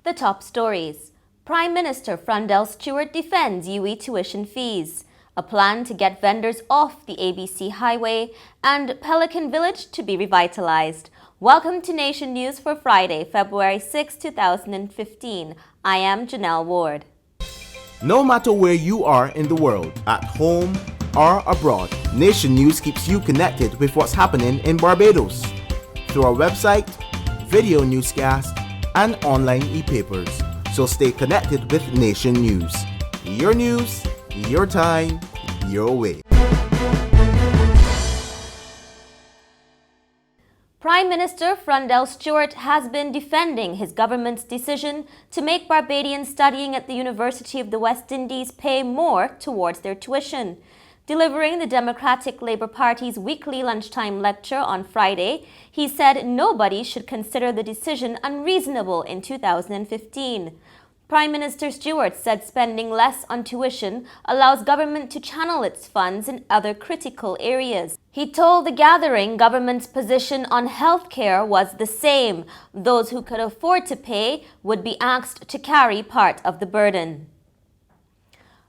The top stories. Prime Minister Freundel Stuart defends UE tuition fees, a plan to get vendors off the ABC highway, and Pelican Village to be revitalised. Welcome to Nation News for Friday, February 6, 2015. I am Janelle Ward. No matter where you are in the world, at home or abroad, Nation News keeps you connected with what's happening in Barbados through our website, video newscast, and online e-papers. So stay connected with Nation News. Your news, your time, your way. Prime Minister Freundel Stuart has been defending his government's decision to make Barbadians studying at the University of the West Indies pay more towards their tuition. Delivering the Democratic Labour Party's weekly lunchtime lecture on Friday, he said nobody should consider the decision unreasonable in 2015. Prime Minister Stewart said spending less on tuition allows government to channel its funds in other critical areas. He told the gathering government's position on healthcare was the same. Those who could afford to pay would be asked to carry part of the burden.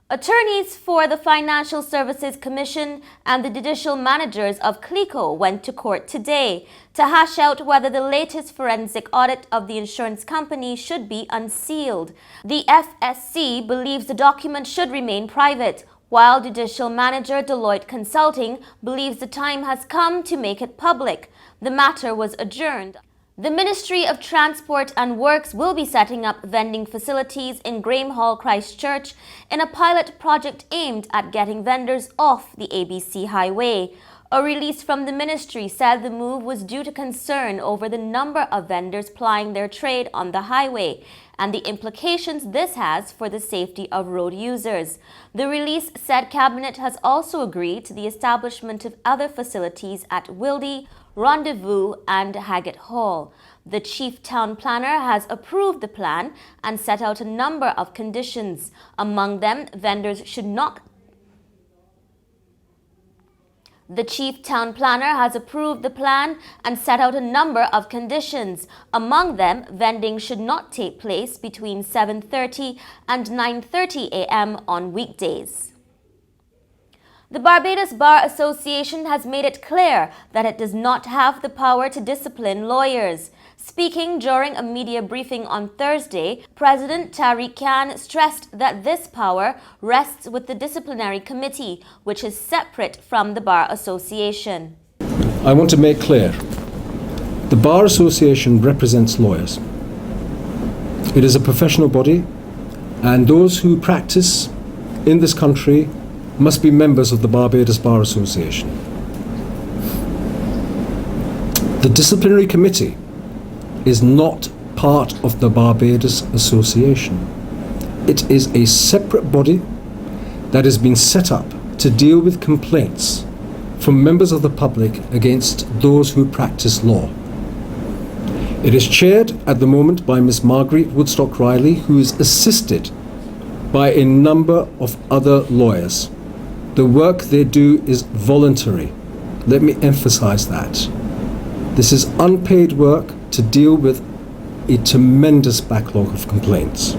Attorneys for the Financial Services Commission and the judicial managers of CLICO went to court today to hash out whether the latest forensic audit of the insurance company should be unsealed. The FSC believes the document should remain private, while judicial manager Deloitte Consulting believes the time has come to make it public. The matter was adjourned. The Ministry of Transport and Works will be setting up vending facilities in Graham Hall, Christchurch in a pilot project aimed at getting vendors off the ABC highway. A release from the ministry said the move was due to concern over the number of vendors plying their trade on the highway and the implications this has for the safety of road users. The release said Cabinet has also agreed to the establishment of other facilities at Wildy, Rendezvous and Haggett Hall. The chief town planner has approved the plan and set out a number of conditions. Among them, vendors should not The chief town planner has approved the plan and set out a number of conditions. Among them, vending should not take place between 7:30 and 9:30 a.m. on weekdays. The Barbados Bar Association has made it clear that it does not have the power to discipline lawyers. Speaking during a media briefing on Thursday, President Tariq Khan stressed that this power rests with the disciplinary committee, which is separate from the Bar Association. I want to make clear, the Bar Association represents lawyers. It is a professional body, and those who practice in this country must be members of the Barbados Bar Association. The disciplinary committee is not part of the Barbados Association. It is a separate body that has been set up to deal with complaints from members of the public against those who practice law. It is chaired at the moment by Ms. Marguerite Woodstock Riley, who is assisted by a number of other lawyers. The work they do is voluntary. Let me emphasize that. This is unpaid work to deal with a tremendous backlog of complaints.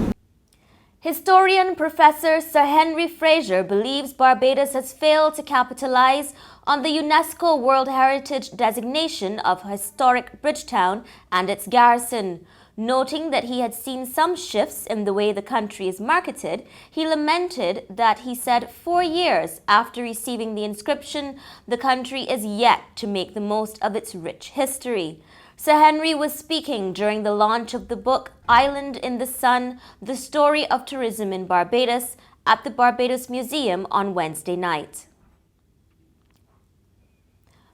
Historian Professor Sir Henry Fraser believes Barbados has failed to capitalize on the UNESCO World Heritage designation of historic Bridgetown and its garrison. Noting that he had seen some shifts in the way the country is marketed, he lamented that he said 4 years after receiving the inscription, the country is yet to make the most of its rich history. Sir Henry was speaking during the launch of the book Island in the Sun, The Story of Tourism in Barbados at the Barbados Museum on Wednesday night.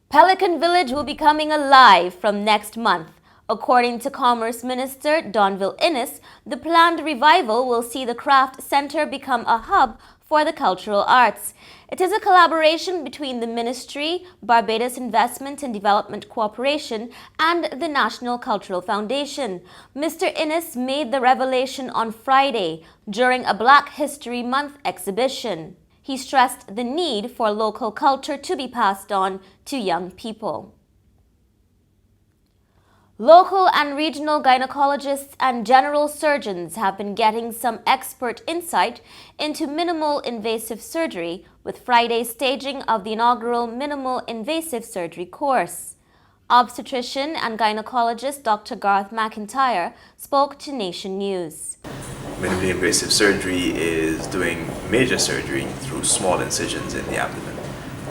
Pelican Village will be coming alive from next month. According to Commerce Minister Donville Innes, the planned revival will see the craft centre become a hub for the cultural arts. It is a collaboration between the Ministry, Barbados Investment and Development Corporation, and the National Cultural Foundation. Mr. Innes made the revelation on Friday during a Black History Month exhibition. He stressed the need for local culture to be passed on to young people. Local and regional gynecologists and general surgeons have been getting some expert insight into minimal invasive surgery with Friday's staging of the inaugural minimal invasive surgery course. Obstetrician and gynecologist Dr. Garth McIntyre spoke to Nation News. Minimally invasive surgery is doing major surgery through small incisions in the abdomen,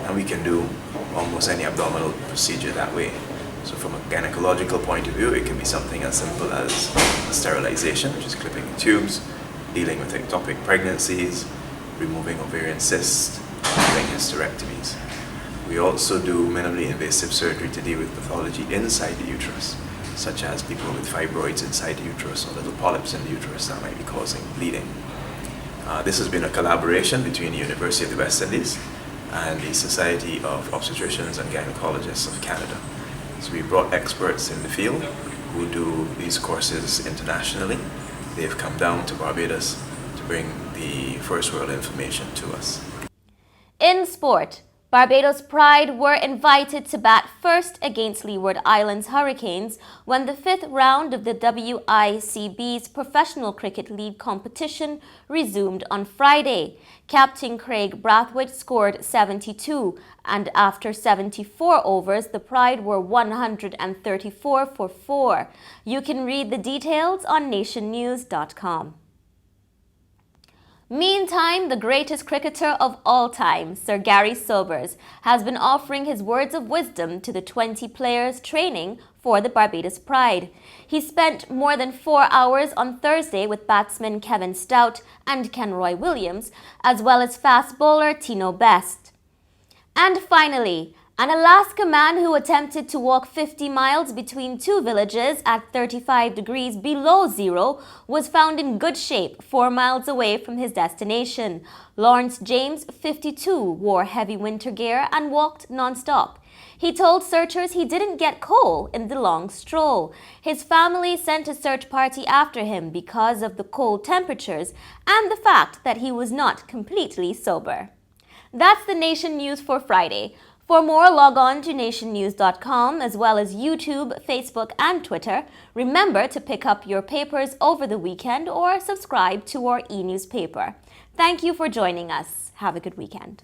and we can do almost any abdominal procedure that way. So from a gynecological point of view, it can be something as simple as sterilization, which is clipping tubes, dealing with ectopic pregnancies, removing ovarian cysts, doing hysterectomies. We also do minimally invasive surgery to deal with pathology inside the uterus, such as people with fibroids inside the uterus or little polyps in the uterus that might be causing bleeding. This has been a collaboration between the University of the West Indies and the Society of Obstetricians and Gynecologists of Canada. So we brought experts in the field who do these courses internationally. They've come down to Barbados to bring the first world information to us. In sport, Barbados Pride were invited to bat first against Leeward Islands Hurricanes when the fifth round of the WICB's Professional Cricket League competition resumed on Friday. Captain Craig Brathwaite scored 72, and after 74 overs, the Pride were 134 for 4. You can read the details on nationnews.com. Meantime, the greatest cricketer of all time, Sir Gary Sobers, has been offering his words of wisdom to the 20 players training for the Barbados Pride. He spent more than 4 hours on Thursday with batsman Kevin Stout and Kenroy Williams, as well as fast bowler Tino Best. And finally, an Alaska man who attempted to walk 50 miles between two villages at 35 degrees below zero was found in good shape 4 miles away from his destination. Lawrence James, 52, wore heavy winter gear and walked non-stop. He told searchers he didn't get coal in the long stroll. His family sent a search party after him because of the cold temperatures and the fact that he was not completely sober. That's the Nation News for Friday. For more, log on to nationnews.com as well as YouTube, Facebook and Twitter. Remember to pick up your papers over the weekend or subscribe to our e-newspaper. Thank you for joining us. Have a good weekend.